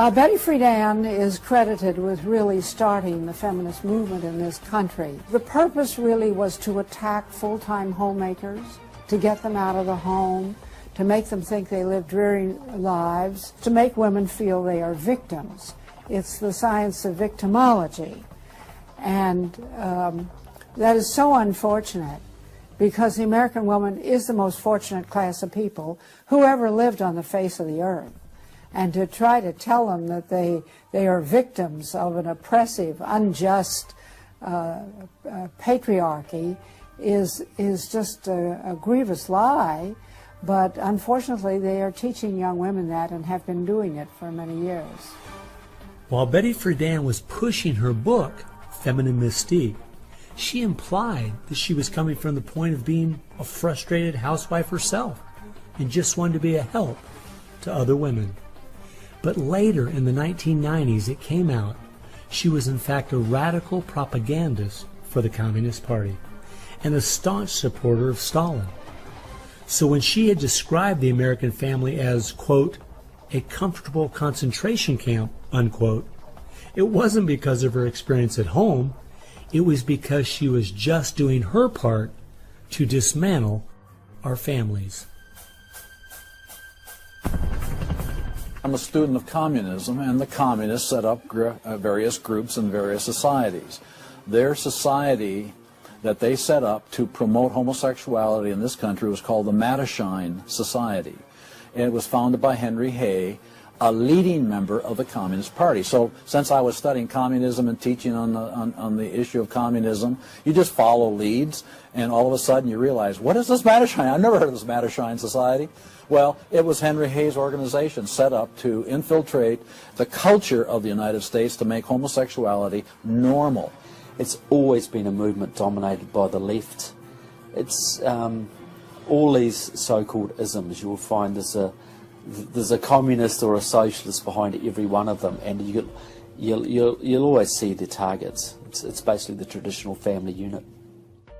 Betty Friedan is credited with really starting the feminist movement in this country. The purpose really was to attack full-time homemakers, to get them out of the home, to make them think they live dreary lives, to make women feel they are victims. It's the science of victimology. And that is so unfortunate, because the American woman is the most fortunate class of people who ever lived on the face of the earth. And to try to tell them that they are victims of an oppressive, unjust patriarchy is just a grievous lie. But unfortunately, they are teaching young women that and have been doing it for many years. While Betty Friedan was pushing her book, Feminine Mystique, she implied that she was coming from the point of being a frustrated housewife herself and just wanted to be a help to other women. But later, in the 1990s, it came out she was in fact a radical propagandist for the Communist Party and a staunch supporter of Stalin. So when she had described the American family as, quote, a comfortable concentration camp, unquote, it wasn't because of her experience at home. It was because she was just doing her part to dismantle our families. I'm a student of communism, and the communists set up various groups in various societies. Their society that they set up to promote homosexuality in this country was called the Mattachine Society. And it was founded by Henry Hay, a leading member of the Communist Party. So since I was studying communism and teaching on the issue of communism, you just follow leads, and all of a sudden you realize, what is this Mattachine? I've never heard of this Mattachine Society. Well, it was Henry Hay's organization set up to infiltrate the culture of the United States to make homosexuality normal. It's always been a movement dominated by the left. It's all these so-called isms. You'll find there's a communist or a socialist behind every one of them, and you'll always see the targets. It's basically the traditional family unit.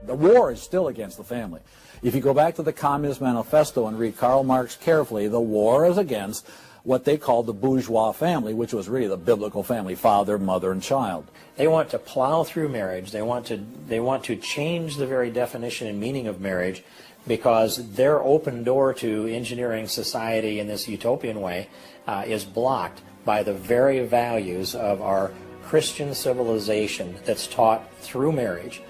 The war is still against the family. If you go back to the Communist Manifesto and read Karl Marx carefully, the war is against what they called the bourgeois family, which was really the biblical family, father, mother, and child. They want to plow through marriage. They want to change the very definition and meaning of marriage, because their open door to engineering society in this utopian way is blocked by the very values of our Christian civilization that's taught through marriage.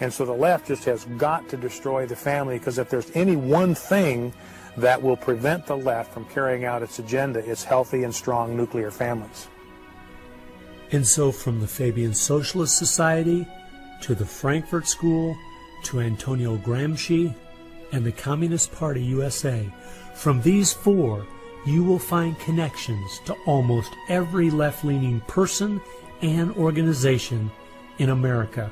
And so the left just has got to destroy the family, because if there's any one thing that will prevent the left from carrying out its agenda, it's healthy and strong nuclear families. And so from the Fabian Socialist Society to the Frankfurt School to Antonio Gramsci and the Communist Party USA, from these four you will find connections to almost every left-leaning person and organization in America.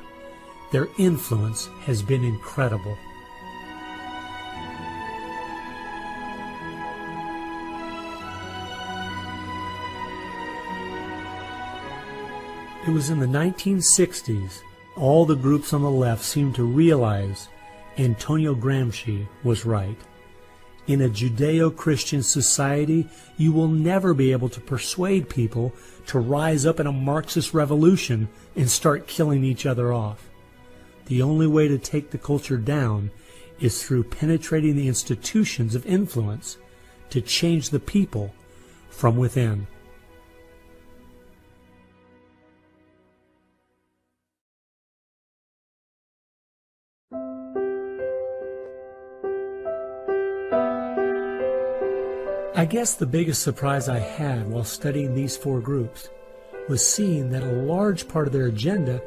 Their influence has been incredible. It was in the 1960s all the groups on the left seemed to realize Antonio Gramsci was right. In a Judeo-Christian society, you will never be able to persuade people to rise up in a Marxist revolution and start killing each other off. The only way to take the culture down is through penetrating the institutions of influence to change the people from within. I guess the biggest surprise I had while studying these four groups was seeing that a large part of their agenda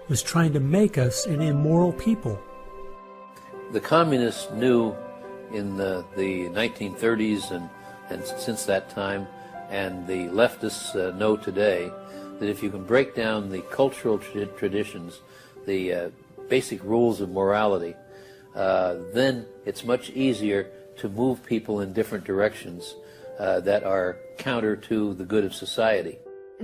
was trying to make us an immoral people. The communists knew in the 1930s and since that time, and the leftists know today, that if you can break down the cultural traditions, the basic rules of morality, then it's much easier to move people in different directions that are counter to the good of society.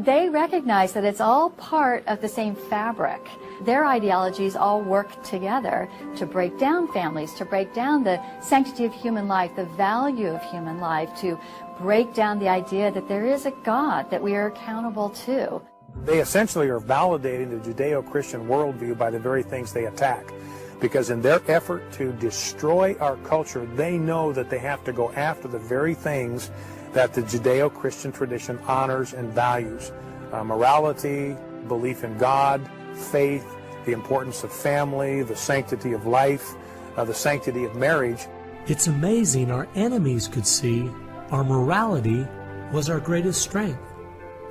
they recognize that it's all part of the same fabric. Their ideologies all work together to break down families, to break down the sanctity of human life, the value of human life, to break down the idea that there is a God that we are accountable to. They essentially are validating the Judeo-Christian worldview by the very things they attack. Because in their effort to destroy our culture, they know that they have to go after the very things that the Judeo-Christian tradition honors and values. Morality, belief in God, faith, the importance of family, the sanctity of life, the sanctity of marriage. It's amazing our enemies could see our morality was our greatest strength,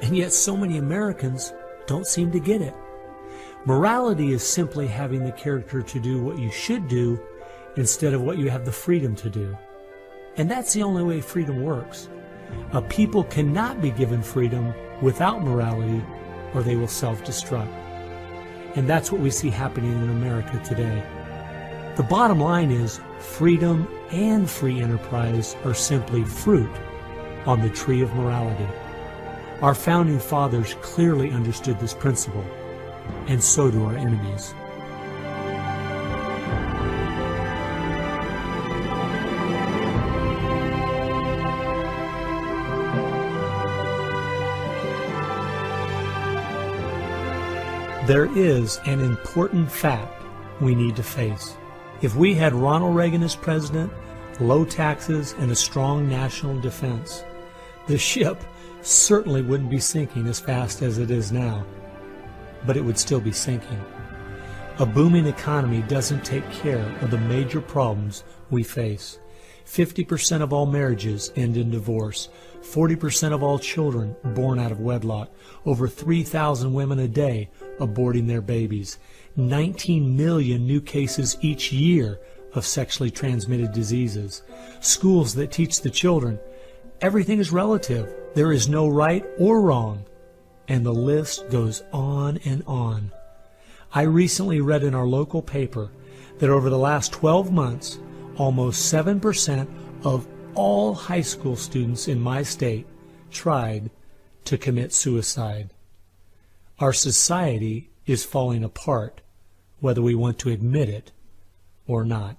and yet so many Americans don't seem to get it. Morality is simply having the character to do what you should do instead of what you have the freedom to do. And that's the only way freedom works. A people cannot be given freedom without morality, or they will self-destruct. And that's what we see happening in America today. The bottom line is freedom and free enterprise are simply fruit on the tree of morality. Our founding fathers clearly understood this principle, and so do our enemies. There is an important fact we need to face. If we had Ronald Reagan as president, low taxes, and a strong national defense, the ship certainly wouldn't be sinking as fast as it is now, but it would still be sinking. A booming economy doesn't take care of the major problems we face. 50% of all marriages end in divorce. 40% of all children born out of wedlock. Over 3,000 women a day aborting their babies. 19 million new cases each year of sexually transmitted diseases. Schools that teach the children everything is relative. There is no right or wrong. And the list goes on and on. I recently read in our local paper that over the last 12 months, almost 7% of all high school students in my state tried to commit suicide. Our society is falling apart, whether we want to admit it or not.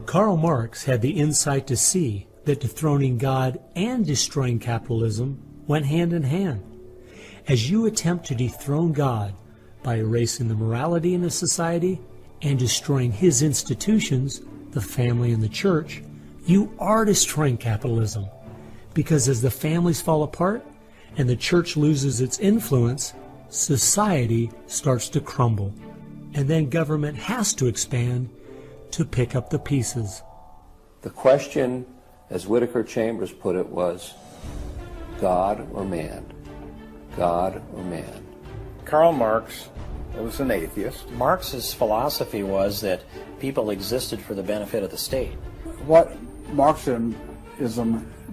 Karl Marx had the insight to see that dethroning God and destroying capitalism went hand in hand. As you attempt to dethrone God by erasing the morality in a society and destroying his institutions, the family and the church, you are destroying capitalism. Because as the families fall apart and the church loses its influence, society starts to crumble. And then government has to expand to pick up the pieces. The question, as Whittaker Chambers put it, was God or man? God or man? Karl Marx was an atheist. Marx's philosophy was that people existed for the benefit of the state. What Marxism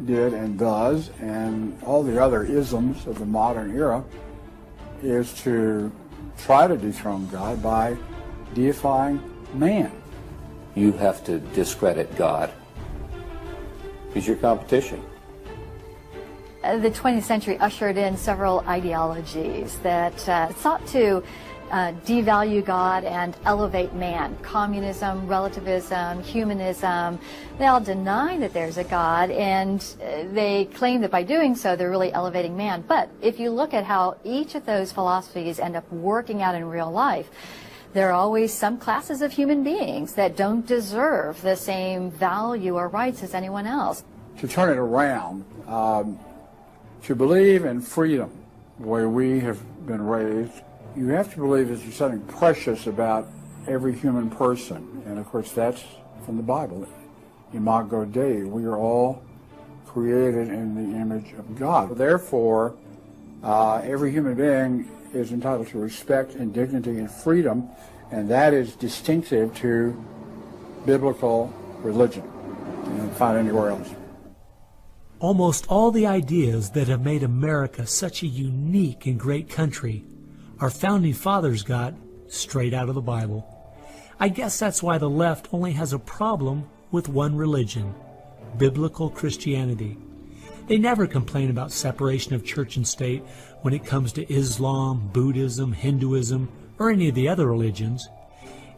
did and does, and all the other isms of the modern era, is to try to dethrone God by deifying man. You have to discredit God. He's your competition. The 20th century ushered in several ideologies that sought to devalue God and elevate man. Communism, relativism, humanism, they all deny that there's a God, and they claim that by doing so they're really elevating man. But if you look at how each of those philosophies end up working out in real life, there are always some classes of human beings that don't deserve the same value or rights as anyone else. To turn it around, to believe in freedom, the way we have been raised, you have to believe that there's something precious about every human person. And of course that's from the Bible. Imago Dei, we are all created in the image of God. Therefore, every human being is entitled to respect and dignity and freedom, and that is distinctive to biblical religion. You don't find it anywhere else. Almost all the ideas that have made America such a unique and great country our founding fathers got straight out of the Bible. I guess that's why the left only has a problem with one religion, biblical Christianity. They never complain about separation of church and state when it comes to Islam, Buddhism, Hinduism, or any of the other religions.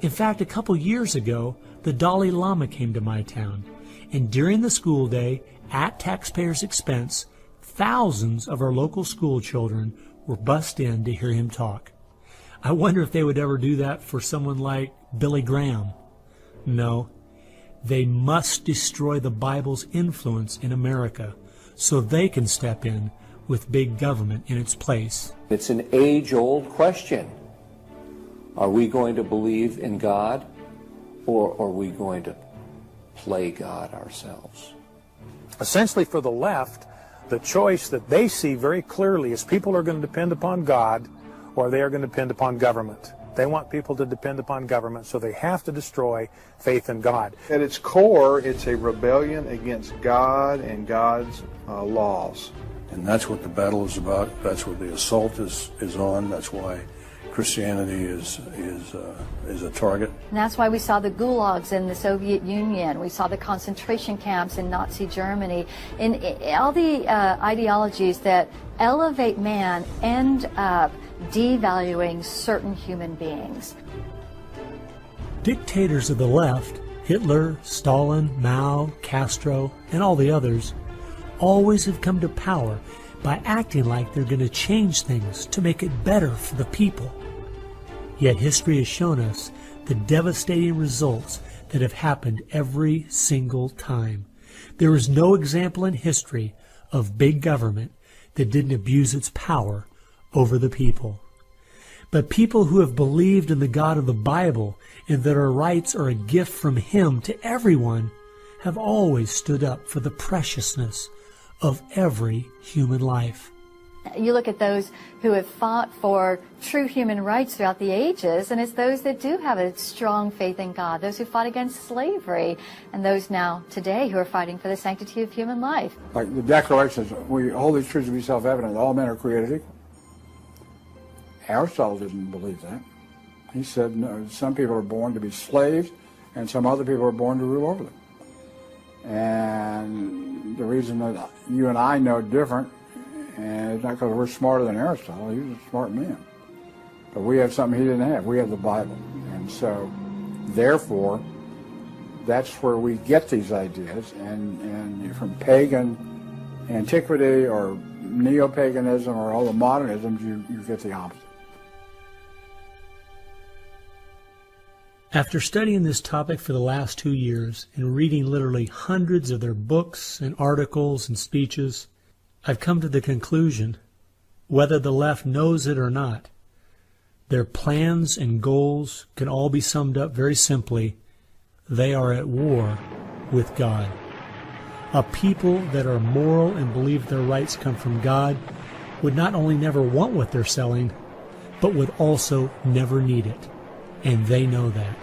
In fact, a couple years ago, the Dalai Lama came to my town, and during the school day, at taxpayers' expense, thousands of our local school children were bussed in to hear him talk. I wonder if they would ever do that for someone like Billy Graham. No, they must destroy the Bible's influence in America so they can step in with big government in its place. It's an age-old question. Are we going to believe in God, or are we going to play God ourselves? Essentially, for the left, the choice that they see very clearly is people are going to depend upon God or they are going to depend upon government. They want people to depend upon government, so they have to destroy faith in God. At its core, it's a rebellion against God and God's laws. And that's what the battle is about. That's what the assault is on. That's why Christianity is a target. And that's why we saw the gulags in the Soviet Union. We saw the concentration camps in Nazi Germany. And all the ideologies that elevate man end up devaluing certain human beings. Dictators of the left, Hitler, Stalin, Mao, Castro, and all the others, always have come to power by acting like they're going to change things to make it better for the people. Yet history has shown us the devastating results that have happened every single time. There is no example in history of big government that didn't abuse its power over the people. But people who have believed in the God of the Bible and that our rights are a gift from Him to everyone have always stood up for the preciousness of every human life. You look at those who have fought for true human rights throughout the ages, and it's those that do have a strong faith in God, those who fought against slavery, and those now today who are fighting for the sanctity of human life. Like the Declaration says, we hold these truths to be self-evident, all men are created equal. Aristotle didn't believe that. He said, no, some people are born to be slaves, and some other people are born to rule over them. And the reason that you and I know different, and it's not because we're smarter than Aristotle, he was a smart man. But we have something he didn't have. We have the Bible. And so, therefore, that's where we get these ideas. And from pagan antiquity or neo-paganism or all the modernisms, you get the opposite. After studying this topic for the last 2 years and reading literally hundreds of their books and articles and speeches, I've come to the conclusion, whether the left knows it or not, their plans and goals can all be summed up very simply. They are at war with God. A people that are moral and believe their rights come from God would not only never want what they're selling, but would also never need it. And they know that.